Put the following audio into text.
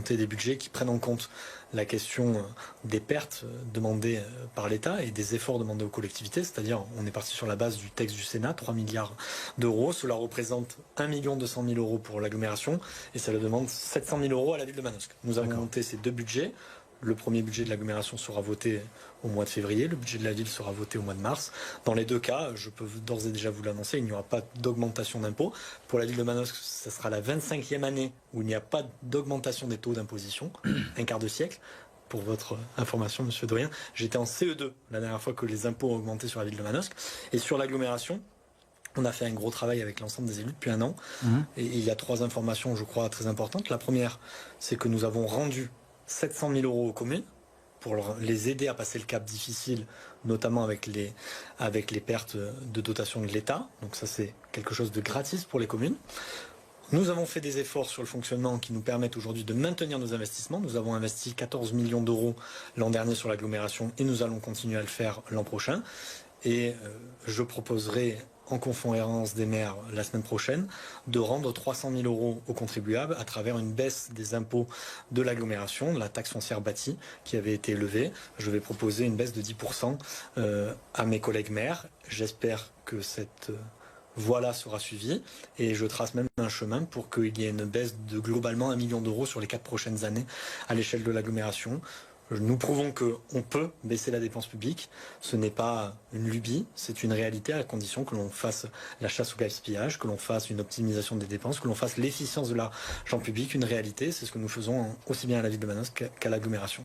monter des budgets qui prennent en compte la question des pertes demandées par l'État et des efforts demandés aux collectivités, c'est-à-dire on est parti sur la base du texte du Sénat, 3 milliards d'euros, cela représente 1 200 000 euros pour l'agglomération et ça demande 700 000 euros à la ville de Manosque. Nous avons monté ces deux budgets. Le premier budget de l'agglomération sera voté au mois de février, le budget de la ville sera voté au mois de mars. Dans les deux cas, je peux d'ores et déjà vous l'annoncer, il n'y aura pas d'augmentation d'impôts. Pour la ville de Manosque, ce sera la 25e année où il n'y a pas d'augmentation des taux d'imposition, un quart de siècle. Pour votre information, Monsieur Doyen, j'étais en CE2 la dernière fois que les impôts ont augmenté sur la ville de Manosque. Et sur l'agglomération, on a fait un gros travail avec l'ensemble des élus depuis un an. Et il y a 3 informations, je crois, très importantes. La première, c'est que nous avons rendu 700 000 euros aux communes pour les aider à passer le cap difficile, notamment avec les pertes de dotation de l'État. Donc ça, c'est quelque chose de gratis pour les communes. Nous avons fait des efforts sur le fonctionnement qui nous permettent aujourd'hui de maintenir nos investissements. Nous avons investi 14 millions d'euros l'an dernier sur l'agglomération et nous allons continuer à le faire l'an prochain. Et je proposerai en conférence des maires la semaine prochaine de rendre 300 000 euros aux contribuables à travers une baisse des impôts de l'agglomération, la taxe foncière bâtie qui avait été élevée. Je vais proposer une baisse de 10% à mes collègues maires. J'espère que cette voie-là sera suivie et je trace même un chemin pour qu'il y ait une baisse de globalement 1 million d'euros sur les 4 prochaines années à l'échelle de l'agglomération. Nous prouvons qu'on peut baisser la dépense publique. Ce n'est pas une lubie, c'est une réalité à condition que l'on fasse la chasse au gaspillage, que l'on fasse une optimisation des dépenses, que l'on fasse l'efficience de l'argent public, une réalité. C'est ce que nous faisons aussi bien à la ville de Manosque qu'à l'agglomération.